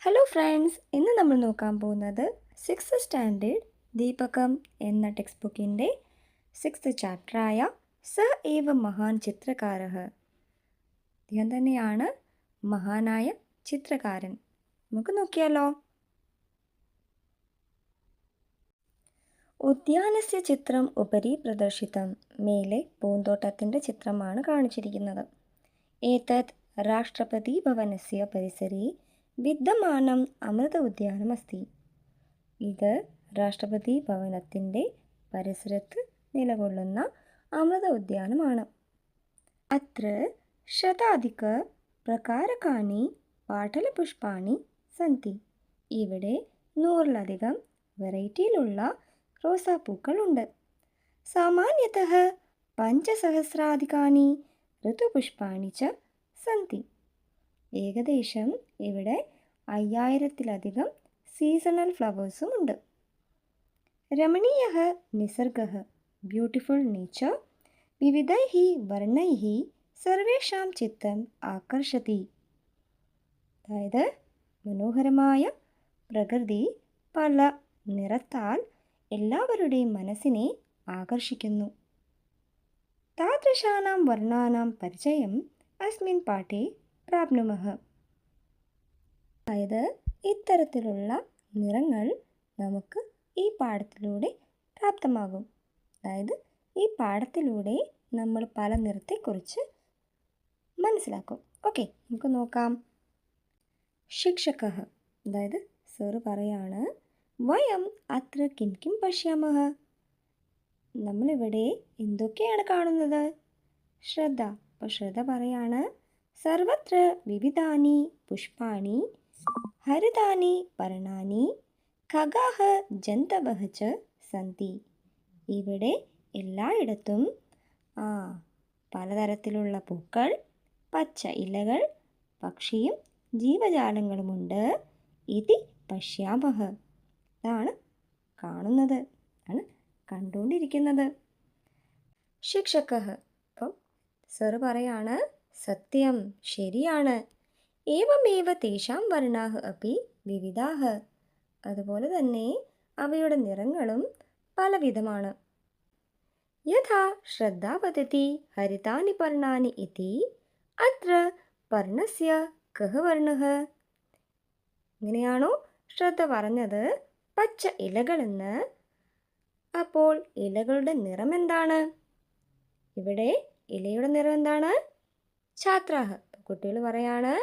Hello friends, ഇന്ന് നമ്മൾ നോക്കാൻ പോകുന്നത് 6th സ്റ്റാൻഡേർഡ് ദീപകം എന്ന ടെക്സ്റ്റ് ബുക്കിൻ്റെ 6th ചാപ്റ്ററായ സ ഏവ മഹാൻ ചിത്രകാരഃ. അദ്ദേഹം തന്നെയാണ് മഹാനായ ചിത്രകാരൻ. നമുക്ക് നോക്കിയാലോ. ഉദ്യാനസ്യ ചിത്രം ഉപരി പ്രദർശിതം. മേലെ പൂന്തോട്ടത്തിൻ്റെ ചിത്രമാണ് കാണിച്ചിരിക്കുന്നത്. ഏതത് രാഷ്ട്രപതി ഭവനസ്യ പരിസരേ വിദ്യമാനം അമൃത ഉദ്യാനമസ്തി. ഇത് രാഷ്ട്രപതി ഭവനത്തിൻ്റെ പരിസരത്ത് നിലകൊള്ളുന്ന അമൃത ഉദ്യാനമാണ്. അത്ര ശതാധിക പ്രകാരകാണി പാടലപുഷ്പാണി സന്തി. ഇവിടെ 100-ലധികം വെറൈറ്റിയിലുള്ള റോസാപ്പൂക്കളുണ്ട്. സാമാന്യതഃ 5,000-അധികാനി ഋതുപുഷ്പാണി ച സന്തി. ഏകദേശം ഇവിടെ 5,000-ലധികം സീസണൽ ഫ്ലവേഴ്സും ഉണ്ട്. രമണീയഃ നിസർഗഃ, ബ്യൂട്ടിഫുൾ നേച്ചർ, വിവിധൈഃ വർണ്ണൈഃ സർവേഷാം ചിത്തം ആകർഷതി. അതായത് മനോഹരമായ പ്രകൃതി പല നിറത്താൽ എല്ലാവരുടെയും മനസ്സിനെ ആകർഷിക്കുന്നു. താദൃശാനാം വർണ്ണാനാം പരിചയം അസ്മിൻ പാഠേ പ്രാപ്നുമഃ. അതായത് ഇത്തരത്തിലുള്ള നിറങ്ങൾ നമുക്ക് ഈ പാഠത്തിലൂടെ പ്രാപ്തമാകും. അതായത് ഈ പാഠത്തിലൂടെ നമ്മൾ പല നിറത്തെക്കുറിച്ച് മനസ്സിലാക്കും. ഓക്കെ, നമുക്ക് നോക്കാം. ശിക്ഷകഃ, അതായത് സർ പറയാണ്, വയം അത്ര കിം കിം പശ്യാമഃ. നമ്മളിവിടെ എന്തൊക്കെയാണ് കാണുന്നത്? ശ്രദ്ധ. അപ്പോൾ ശ്രദ്ധ പറയാണ്, സർവത്ര വിവിധാനി പുഷ്പാണി ഹരിതാനി പർണാനി ഖഗാഃ ജന്തവഃ ച സന്തി. ഇവിടെ എല്ലായിടത്തും പലതരത്തിലുള്ള പൂക്കൾ, പച്ച ഇലകൾ, പക്ഷിയും ജീവജാലങ്ങളുമുണ്ട്. ഇതി പശ്യാമഃ. ഇതാണ് കാണുന്നത്, ആണ് കണ്ടുകൊണ്ടിരിക്കുന്നത്. ശിക്ഷകഃ, അപ്പം സർ പറയാണ്, സത്യം, ശരിയാണ്. ഏവമേവ തേഷാം വർണ്ണാഃ അപി വിവിധാഃ. അതുപോലെ തന്നെ അവയുടെ നിറങ്ങളും പലവിധമാണ്. യഥാ ശ്രദ്ധ വദതി ഹരിതാനി പർണാനി ഇതി അത്ര പർണസ്യ കഃ വർണ്ണഃ. ഇങ്ങനെയാണോ ശ്രദ്ധ പറഞ്ഞത് പച്ച ഇലകളെന്ന്? അപ്പോൾ ഇലകളുടെ നിറം എന്താണ്? ഇവിടെ ഇലയുടെ നിറം എന്താണ്? ഛാത്രാഃ. കുട്ടികൾ പറയാണ്,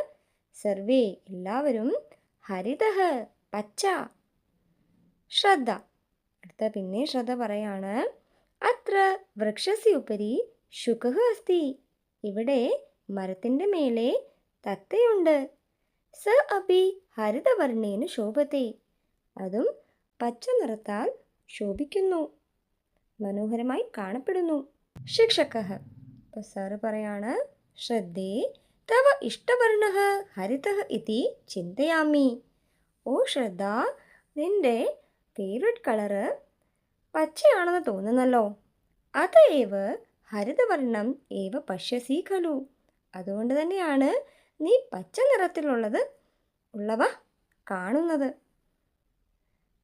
സർവേ, എല്ലാവരും, ഹരിതഃ, പച്ച. ശ്രദ്ധ. അടുത്ത പിന്നെ ശ്രദ്ധ പറയാണ്, അത്ര വൃക്ഷസ്യ ഉപരി ശുകഃ അസ്തി. ഇവിടെ മരത്തിൻ്റെ മേലെ തത്തയുണ്ട്. സ അപി ഹരിതവർണ്ണേന ശോഭത്തെ. അതും പച്ച നിറത്താൽ ശോഭിക്കുന്നു, മനോഹരമായി കാണപ്പെടുന്നു. ശിക്ഷകഃ. അപ്പോൾ സാറ് പറയാണ്, ശ്രദ്ധേ, തവ ഇഷ്ടവർണ്ണഃ ഹരിതഃ ഇതി ചിന്തയാമി. ഓ ശ്രദ്ധ, നിന്റെ ഫേവറേറ്റ് കളറ് പച്ചയാണെന്ന് തോന്നുന്നല്ലോ. അതേവ ഹരിതവർണ്ണം ഏവ പശ്യസി ഖലു. അതുകൊണ്ട് തന്നെയാണ് നീ പച്ച നിറത്തിലുള്ളവ കാണുന്നത്.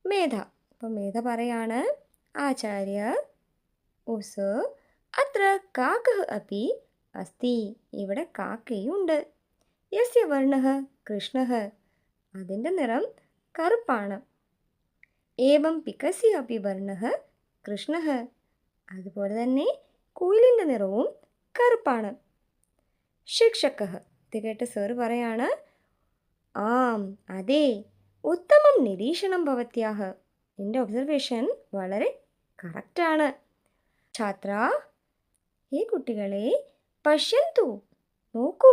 മേധ. അപ്പം മേധ പറയാണ്, ആചാര്യ, ഓ സർ, അത്ര കാക്കഃ അപി അസ്തി. ഇവിടെ കാക്കയുണ്ട്. യസ്യ വർണ്ണഃ കൃഷ്ണഃ. അതിൻ്റെ നിറം കറുപ്പാണ്. ഏവം പികസ്യ അപി വർണ്ണഃ കൃഷ്ണഃ. അതുപോലെ തന്നെ കുയിലിൻ്റെ നിറവും കറുപ്പാണ്. ശിക്ഷകഃ. ഇത് കേട്ട് സർ പറയാണ്, ആം, അതെ, ഉത്തമം നിരീക്ഷണം ഭവത്യാഃ. എൻ്റെ ഒബ്സർവേഷൻ വളരെ കറക്റ്റാണ്. ഛാത്ര, ഈ കുട്ടികളെ, പശ്യന്തു, നോക്കൂ,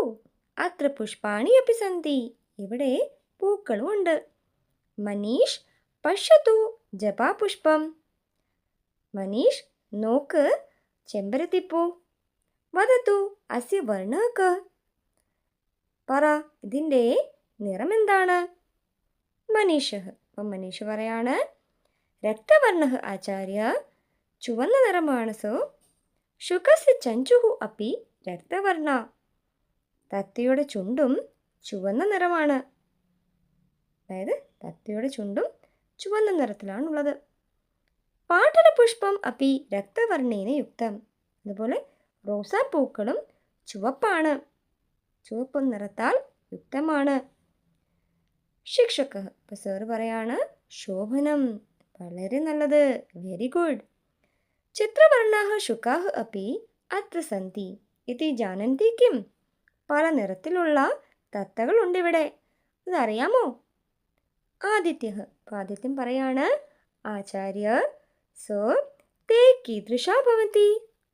അത്ര പുഷ്പാണി അപി സന്തി. ഇവിടെ പൂക്കളും ഉണ്ട്. മനീഷ് പശ്യതു ജപാപുഷ്പം. മനീഷ്, നോക്ക്, ചെമ്പരത്തിപ്പൂ. വദതു അസ്യ വർണ്ണഃ കഃ. പറ, ഇതിൻ്റെ നിറം എന്താണ്? മനീഷഃ. അപ്പം മനീഷ് പറയാണ്, രക്തവർണ്ണഃ ആചാര്യ. ചുവന്ന നിറമാണ് സോ. ശുകസ്യ ചഞ്ചുഃ അപി രക്തവർണ്ണ. തത്തയുടെ ചുണ്ടും ചുവന്ന നിറമാണ്. അതായത് തത്തയുടെ ചുണ്ടും ചുവന്ന നിറത്തിലാണുള്ളത്. പാട്ടലപുഷ്പം അപ്പി രക്തവർണ്ണേന യുക്തം. അതുപോലെ റോസാപ്പൂക്കളും ചുവപ്പാണ്, ചുവപ്പ് നിറത്താൽ യുക്തമാണ്. ശിക്ഷക, ഇപ്പം സാറ് പറയാണ് ശോഭനം, വളരെ നല്ലത്, വെരി ഗുഡ്. ചിത്രവർണ്ണാഹ ശുകാഹ അപ്പി അത്ര സന്തി ഇതി ജാനന്തി കിം? പല നിറത്തിലുള്ള തത്തകളുണ്ട് ഇവിടെ, ഇതറിയാമോ? ആദിത്യ, ആദിത്യം പറയാണ് ആചാര്യ സർ തേ കീദൃശാ ഭവന്തി?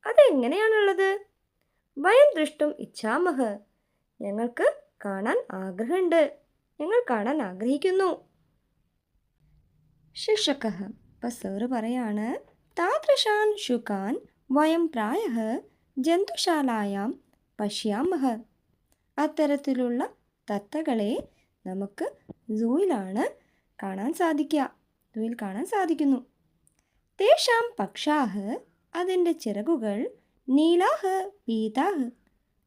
അതെങ്ങനെയാണുള്ളത്? വയം ദൃഷ്ടും ഇച്ഛാമഹ, ഞങ്ങൾക്ക് കാണാൻ ആഗ്രഹമുണ്ട്, ഞങ്ങൾ കാണാൻ ആഗ്രഹിക്കുന്നു. ശിക്ഷക, അപ്പം സാറ് പറയാണ് താദൃശാൻ ശുകാൻ വയം പ്രായഃ ജന്തുശാലായാം പശ്യാമഹ. അത്തരത്തിലുള്ള തത്തകളെ നമുക്ക് സൂയിലാണ് കാണാൻ സാധിക്കുക, സൂയിൽ കാണാൻ സാധിക്കുന്നു. തേഷാം പക്ഷാഃ, അതിൻ്റെ ചിറകുകൾ നീലാഃ പീതാഃ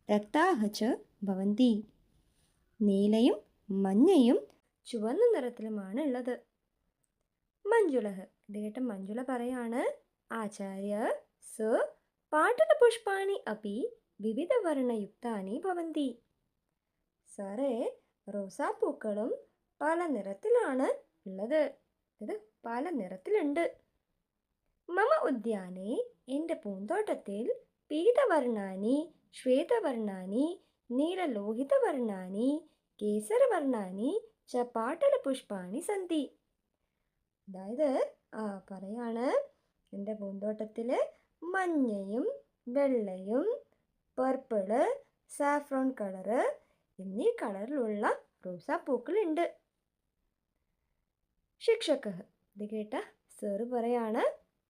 രക്താഃ ച ഭവന്തി, നീലയും മഞ്ഞയും ചുവന്ന നിറത്തിലുമാണ് ഉള്ളത്. മഞ്ജുളഃ, ഇത് കേട്ട മഞ്ജുള പറയാണ് ആചാര്യ സർ പാട്ടലപുഷ്പാണി അപ്പി വിവിധവർണ്ണയുക്താനി ഭവന്തി. സാറേ, റോസാപ്പൂക്കളും പല നിറത്തിലാണ് ഉള്ളത്, ഇത് പല നിറത്തിലുണ്ട്. മമ ഉദ്യാനെ, എൻ്റെ പൂന്തോട്ടത്തിൽ പീതവർണ്ണാനി ശ്വേതവർണ്ണാനി നീലലോഹിതവർണ്ണാനി കേസരവർണ്ണാനി ച പാട്ടലപുഷ്പാണി സന്തി. അതായത് പറയാണ് എൻ്റെ പൂന്തോട്ടത്തിൽ മഞ്ഞയും വെള്ളയും പർപ്പിള് സാഫ്രോൺ കളറ് എന്നീ കളറിലുള്ള റോസാപ്പൂക്കളുണ്ട്. ശിക്ഷക, ഇത് കേട്ട സാറ് പറയാണ്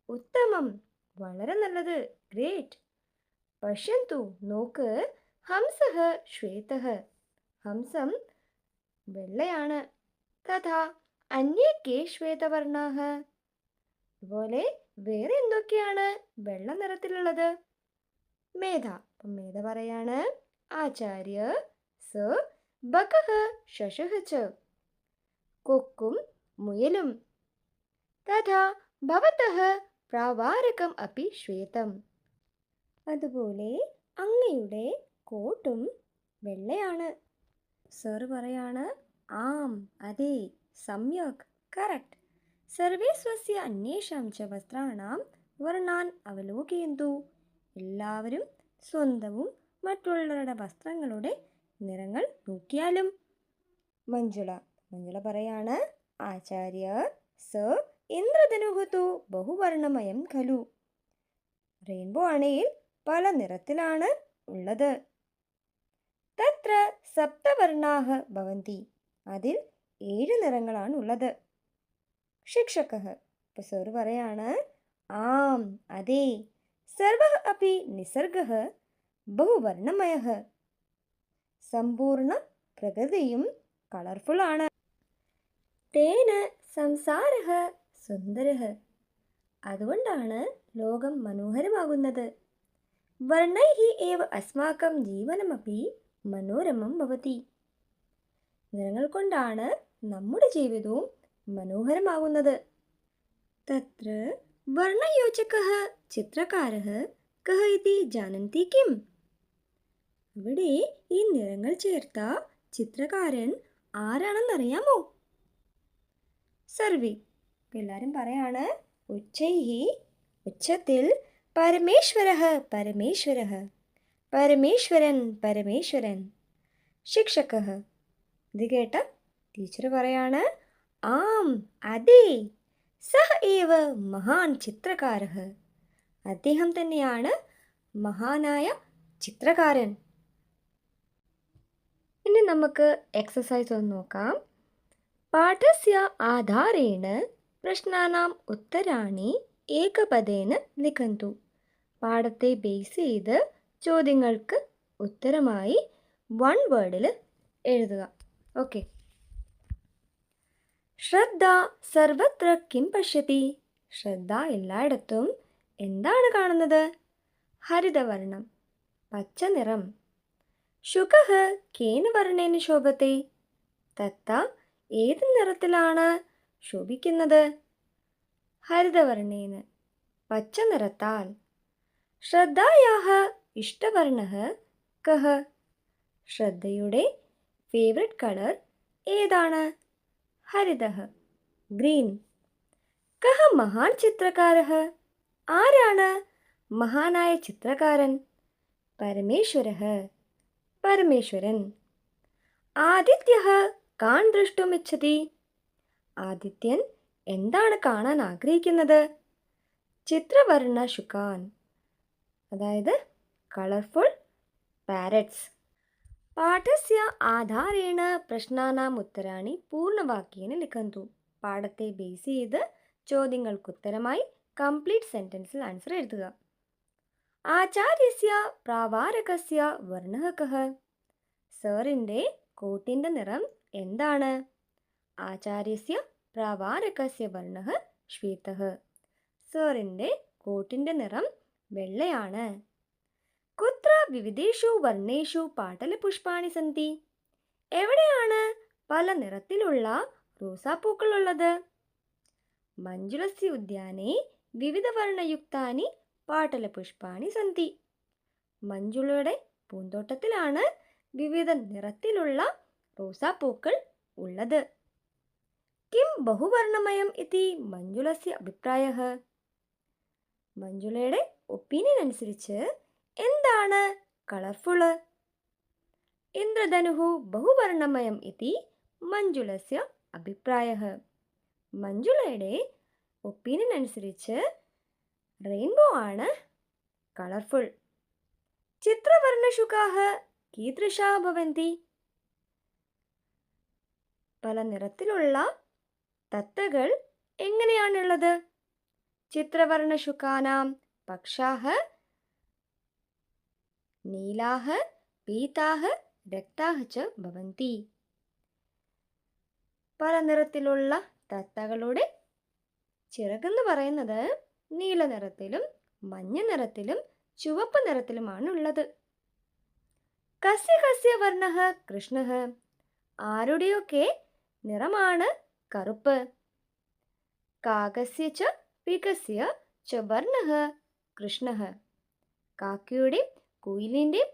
ഉത്തമം, വളരെ നല്ലത്, ഗ്രേറ്റ്. പശ്യന്തു, നോക്ക്, ഹംസഃ ശ്വേതഃ, ഹംസം വെള്ളയാണ്. തഥാ അന്യേ കേ ശ്വേതവർണ്ണാഃ, അതുപോലെ വേറെ എന്തൊക്കെയാണ് വെള്ള നിറത്തിലുള്ളത്? മേധ, അപ്പം മേധ പറയാണ് ആചാര്യ സർ ബകഃ ശശഃ ച, കൊക്കും മുയലും. തഥാ ഭവതഃ പ്രാവാരകം അപ്പി ശ്വേതം, അതുപോലെ അങ്ങയുടെ കോട്ടും വെള്ളയാണ്. സർ പറയാണ് ആം, അതെ, സമ്യക്, കറക്റ്റ്. സർവേ സ്വസ്യ അന്യേഷാം ച വസ്ത്രാണാം വർണ്ണാൻ അവലോകയന്തു, എല്ലാവരും സ്വന്തവും മറ്റുള്ളവരുടെ വസ്ത്രങ്ങളുടെ നിറങ്ങൾ നോക്കിയാലും. മഞ്ജുള, മഞ്ജുള പറയാണ് ആചാര്യ സർ ഇന്ദ്രധനുഃ തു ബഹുവർണ്ണമയം ഖലു, റെയിൻബോ ആണെങ്കിൽ പല നിറത്തിലാണ് ഉള്ളത്. തത്ര സപ്തവർണ്ണാഃ ഭവന്തി, അതിൽ 7 നിറങ്ങളാണ് ഉള്ളത്. ശിക്ഷക, ഇപ്പോൾ സാറ് പറയാണ് ആം, അതെ, സർവഃ അപി നിസർഗഃ ബഹുവർണ്ണമയഃ, സമ്പൂർണ്ണ പ്രകൃതിയും കളർഫുള്ളാണ്. തേന സംസാരഃ സുന്ദരഃ, അതുകൊണ്ടാണ് ലോകം മനോഹരമാകുന്നത്. വർണ്ണൈഃ ഏവ അസ്മാകം ജീവനമപി മനോരമം ഭവതി, നിറങ്ങൾ കൊണ്ടാണ് നമ്മുടെ ജീവിതവും മനോഹരമാകുന്നത്. തത്ര വർണ്ണയോജകഃ ചിത്രകാരഃ കഃ ഇതി ജാനന്തി കിം? ഇവിടെ ഈ നിറങ്ങൾ ചേർത്ത ചിത്രകാരൻ ആരാണെന്നറിയാമോ? സർവേ, എല്ലാവരും പറയാണ് ഉച്ചൈഹി, ഉച്ചത്തിൽ, പരമേശ്വരഃ പരമേശ്വരഃ, പരമേശ്വരൻ പരമേശ്വരൻ. ശിക്ഷകഃ, ഇത് കേട്ട ടീച്ചർ പറയാണ് ആം, അതെ, സഹ ഏവ മഹാൻ ചിത്രകാരഃ, അദ്ദേഹം തന്നെയാണ് മഹാനായ ചിത്രകാരൻ. ഇനി നമുക്ക് എക്സസൈസ് ഒന്ന് നോക്കാം. പാഠസ്യ ആധാരേണ പ്രശ്നാനാം ഉത്തരാണി ഏകപദേന ലിഖന്തു, പാഠത്തെ ബേസ് ചെയ്ത് ചോദ്യങ്ങൾക്ക് ഉത്തരമായി 1 വേർഡിൽ എഴുതുക. ഓക്കെ. ശ്രദ്ധ സർവത്ര കിം പശ്യതി, ശ്രദ്ധ എല്ലായിടത്തും എന്താണ് കാണുന്നത്? ഹരിതവർണം, പച്ച നിറം. ശുകഃ കേന വർണ്ണേന ശോഭത്തെ, തത്ത ഏത് നിറത്തിലാണ് ശോഭിക്കുന്നത്? ഹരിതവർണ്ണേന, പച്ച നിറത്താൽ. ശ്രദ്ധായാഹ ഇഷ്ടവർണ്ണഃ കഃ? ശ്രദ്ധയുടെ ഫേവറേറ്റ് കളർ ഏതാണ്? ഹരിതഃ, ഗ്രീൻ. കഃ മഹാൻ ചിത്രകാരഃ? ആരാണ് മഹാനായ ചിത്രകാരൻ? പരമേശ്വരഃ, പരമേശ്വരൻ. ആദിത്യഃ കാൻ ദ്രഷ്ടുമിച്ഛതി? ആദിത്യൻ എന്താണ് കാണാൻ ആഗ്രഹിക്കുന്നത്? ചിത്രവർണ്ണ ശുകാൻ, അതായത് കളർഫുൾ പാരറ്റ്സ്. പാഠസ്യ ആധാരേണ പ്രശ്നാനാം ഉത്തരാണി പൂർണ്ണവാക്യേന ലിഖന്തു. പാഠത്തെ ബേസ് ചെയ്ത് ചോദ്യങ്ങൾക്കുത്തരമായി കംപ്ലീറ്റ് സെൻറ്റൻസിൽ ആൻസർ എഴുതുക. ആചാര്യസ്യ പ്രാവാരകസ്യ വർണ്ണഃ കഃ? സാറിൻ്റെ കോട്ടിൻ്റെ നിറം എന്താണ്? ആചാര്യസ്യ പ്രാവാരകസ്യ വർണ്ണഃ ശ്വേതഃ. സാറിൻ്റെ കോട്ടിൻ്റെ നിറം വെള്ളയാണ്. കുത്ര വിവിധേഷു വർണ്ണേഷു പാടലപുഷ്പാണി സന്തി? എവിടെയാണ് പല നിറത്തിലുള്ള റോസാപ്പൂക്കൾ ഉള്ളത്? മഞ്ജുളസ്യ ഉദ്യാനെ വിവിധവർണ്ണയുക്താനി പാടലപുഷ്പാണി സന്തി. മഞ്ജുളയുടെ പൂന്തോട്ടത്തിലാണ് വിവിധ നിറത്തിലുള്ള റോസാപ്പൂക്കൾ ഉള്ളത്. കിം ബഹുവർണ്ണമയം ഇതി മഞ്ജുളസ്യ അഭിപ്രായഃ? മഞ്ജുളയുടെ ഒപ്പീനിയൻ അനുസരിച്ച് എന്താണ് കളർഫുള്ള്? ഇന്ദ്രധനുഃ ബഹുവർണ്ണമയം ഇതി മഞ്ജുളസ്യ അഭിപ്രായഃ. മഞ്ജുളയുടെ ഒപ്പീനിയൻ അനുസരിച്ച് റെയിൻബോ ആണ് കളർഫുൾ. ചിത്രവർണ്ണശുകാഃ കീദൃശാഃ ഭവന്തി? പല നിറത്തിലുള്ള തത്തകൾ എങ്ങനെയാണുള്ളത്? ചിത്രവർണ്ണശുകാനാം പക്ഷാഃ നീലാഃ പീതാഃ രക്താഃ ച ഭവന്തി. പല നിറത്തിലുള്ള തത്തകളുടെ ചിറകെന്ന് പറയുന്നത് നീല നിറത്തിലും മഞ്ഞ നിറത്തിലും ചുവപ്പ് നിറത്തിലുമാണ് ഉള്ളത്. കസ്യ കസ്യ വർണ്ണഃ കൃഷ്ണഃ? ആരുടെയൊക്കെ നിറമാണ് കറുപ്പ്? കാകസ്യ ച പികസ്യ ച വർണ്ണഃ കൃഷ്ണഃ? കാക്കയുടെയും കുയിലിൻ്റെയും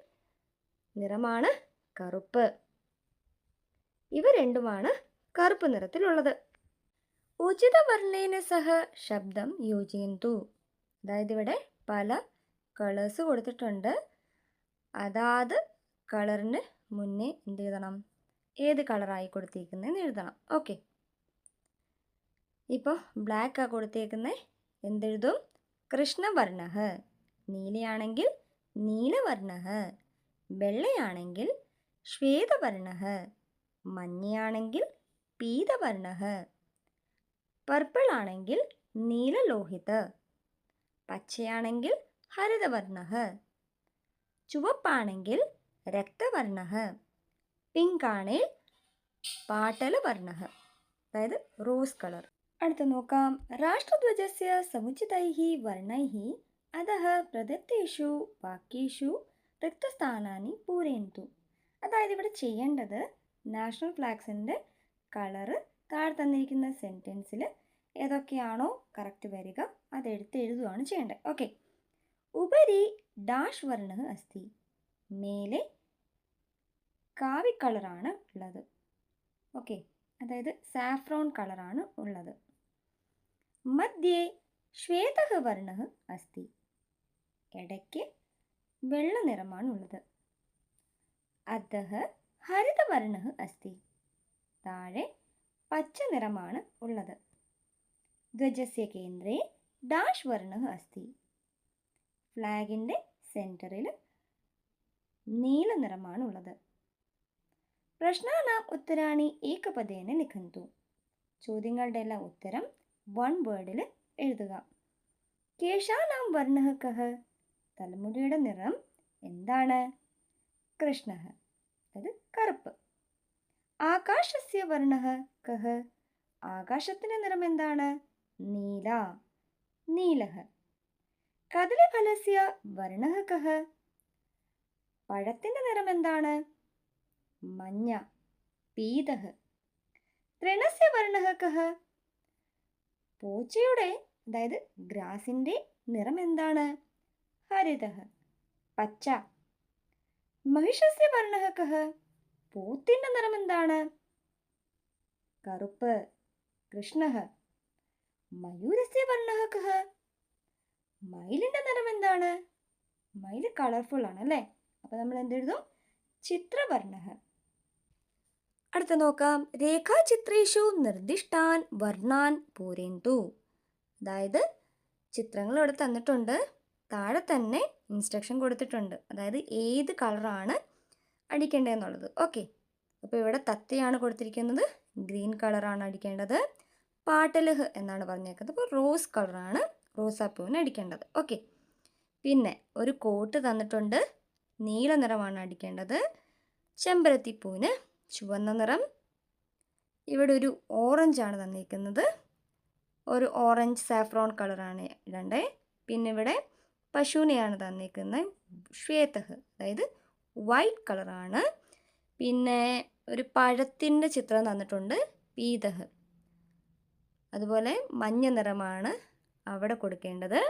നിറമാണ് കറുപ്പ്. ഇവ രണ്ടുമാണ് കറുപ്പ് നിറത്തിലുള്ളത്. ഉചിതവർണ്ണേന സഹ ശബ്ദം യോജയന്തു. അതായത് ഇവിടെ പല കളേഴ്സ് കൊടുത്തിട്ടുണ്ട്. അതാത് കളറിന് മുന്നേ എന്ത് എഴുതണം? ഏത് കളറായി കൊടുത്തേക്കുന്നതെന്ന് എഴുതണം. ഓക്കെ, ഇപ്പോൾ ബ്ലാക്കാണ് കൊടുത്തേക്കുന്നത്. എന്തെഴുതും? കൃഷ്ണവർണ്ണഃ. നീലയാണെങ്കിൽ നീലവർണ്ണഃ. വെള്ളയാണെങ്കിൽ ശ്വേതവർണ്ണഃ. മഞ്ഞയാണെങ്കിൽ പീതവർണ്ണഃ. പർപ്പിൾ ആണെങ്കിൽ നീലലോഹിത. പച്ചയാണെങ്കിൽ ഹരിതവർണ്ണഃ. ചുവപ്പാണെങ്കിൽ രക്തവർണ്ണഃ. പിങ്ക് ആണെങ്കിൽ പാടലവർണ്ണഃ, അതായത് റോസ് കളർ. അടുത്ത് നോക്കാം. രാഷ്ട്രധ്വജസ്യ സമുചിതൈഃ വർണ്ണൈഃ അധഃ പ്രദത്തേഷു വാക്യേഷു റിക്തസ്ഥാനാനി പൂരയന്തു. അതായത് ഇവിടെ ചെയ്യേണ്ടത് നാഷണൽ ഫ്ലാഗ്സിൻ്റെ കളറ് താഴെ തന്നിരിക്കുന്ന സെൻറ്റൻസിൽ ഏതൊക്കെയാണോ കറക്റ്റ് വരിക അതെടുത്ത് എഴുതുകയാണ് ചെയ്യേണ്ടത്. ഓക്കെ. ഉപരി ഡാഷ് വർണ്ണഃ അസ്തി. മേലെ കാവി കളറാണ് ഉള്ളത്. ഓക്കെ, അതായത് സാഫ്രോൺ കളറാണ് ഉള്ളത്. മധ്യേ ശ്വേതഃ വർണ്ണഃ അസ്തി. ഇടയ്ക്ക് വെള്ള നിറമാണ് ഉള്ളത്. അധഃ ഹരിതവർണ്ണഃ അസ്തി. താഴെ പച്ച നിറമാണ് ഉള്ളത്. ധ്വജസ്യ കേന്ദ്രേ ഡാഷ് വർണ്ണഃ അസ്തി. ഫ്ലാഗിൻ്റെ സെൻറ്ററിൽ നീല നിറമാണ് ഉള്ളത്. പ്രശ്നാനാം ഉത്തരാണി ഏകപദേന ലിഖന്തു. ചോദ്യങ്ങളുടെ എല്ലാം ഉത്തരം വൺ വേർഡിൽ എഴുതുക. കേശാനാം വർണ്ണഃ കഃ? തലമുടിയുടെ നിറം എന്താണ്? കൃഷ്ണഃ, അത് കറുപ്പ്. ആകാശസ്യ വർണ്ണഃ കഃ? ആകാശത്തിൻ്റെ നിറം എന്താണ്? നീല, നീലഃ. കദളിഫലസ്യ വർണ്ണഃ കഃ? പഴത്തിൻ്റെ നിറം എന്താണ്? മഞ്ഞ, പീതഃ. തൃണസ്യ വർണ്ണഃ കഃ? പൂച്ചയുടെ അതായത് ഗ്രാസിൻ്റെ നിറം എന്താണ്? ഹരിതഃ, പച്ച. മഹിഷസ്യ വർണ്ണഃ കഃ? പോത്തിൻ്റെ നിറം എന്താണ്? കറുപ്പ്, കൃഷ്ണഃ. മയൂരസ്യ വർണ്ണഃ കഃ? മയിലിൻ്റെ നിറം എന്താണ്? മയിൽ കളർഫുൾ ആണ് അല്ലേ? അപ്പോൾ നമ്മൾ എന്തെഴുതും? ചിത്രവർണ്ണഃ. അടുത്ത നോക്കാം. രേഖാചിത്രേഷു നിർദ്ദിഷ്ടാൻ വർണ്ണാൻ പൂരയന്തു. അതായത് ചിത്രങ്ങൾ ഇവിടെ തന്നിട്ടുണ്ട്, താഴെ തന്നെ ഇൻസ്ട്രക്ഷൻ കൊടുത്തിട്ടുണ്ട്, അതായത് ഏത് കളറാണ് അടിക്കേണ്ടതെന്നുള്ളത്. ഓക്കെ, അപ്പോൾ ഇവിടെ തത്തയാണ് കൊടുത്തിരിക്കുന്നത്, ഗ്രീൻ കളറാണ് അടിക്കേണ്ടത്. പാട്ടലഹ് എന്നാണ് പറഞ്ഞേക്കുന്നത്, അപ്പോൾ റോസ് കളറാണ് റോസാപ്പൂവിന് അടിക്കേണ്ടത്. ഓക്കെ, പിന്നെ ഒരു കോട്ട് തന്നിട്ടുണ്ട്, നീല നിറമാണ് അടിക്കേണ്ടത്. ചെമ്പരത്തിപ്പൂവിന് ചുവന്ന നിറം. ഇവിടെ ഒരു ഓറഞ്ചാണ് തന്നിരിക്കുന്നത്, ഒരു ഓറഞ്ച് സാഫ്രോൺ കളറാണ് ഇടണ്ടേ. പിന്നെ ഇവിടെ പശുവിനെയാണ് തന്നിരിക്കുന്നത്, ശ്വേതഹ്, അതായത് വൈറ്റ് കളറാണ്. പിന്നെ ഒരു പഴത്തിൻ്റെ ചിത്രം തന്നിട്ടുണ്ട്, പീതഹ്. അതുപോലെ മഞ്ഞ നിറമാണ് അവിടെ കൊടുക്കേണ്ടത്.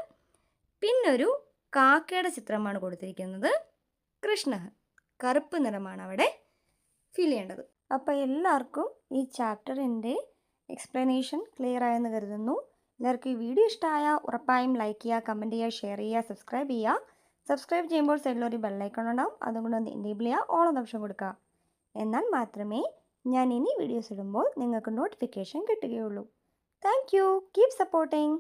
പിന്നൊരു കാക്കയുടെ ചിത്രമാണ് കൊടുത്തിരിക്കുന്നത്, കൃഷ്ണഹ്, കറുപ്പ് നിറമാണ് അവിടെ ഫിൽ ചെയ്യേണ്ടത്. അപ്പോൾ എല്ലാവർക്കും ഈ ചാപ്റ്ററിൻ്റെ എക്സ്പ്ലനേഷൻ ക്ലിയർ ആയെന്ന് കരുതുന്നു. എല്ലാവർക്കും ഈ വീഡിയോ ഇഷ്ടമായ ഉറപ്പായും ലൈക്ക് ചെയ്യുക, കമൻറ്റ് ചെയ്യുക, ഷെയർ ചെയ്യുക, സബ്സ്ക്രൈബ് ചെയ്യുക. സബ്സ്ക്രൈബ് ചെയ്യുമ്പോൾ സൈഡിലൊരു ബെല്ലൈക്കൺ ഉണ്ടാവും, അതുകൊണ്ട് ഒന്ന് എനേബിൾ ചെയ്യുക, ഓൾ എന്ന ഓപ്ഷൻ കൊടുക്കുക. എന്നാൽ മാത്രമേ ഞാൻ ഇനി വീഡിയോസ് ഇടുമ്പോൾ നിങ്ങൾക്ക് നോട്ടിഫിക്കേഷൻ കിട്ടുകയുള്ളൂ. Thank you. Keep supporting.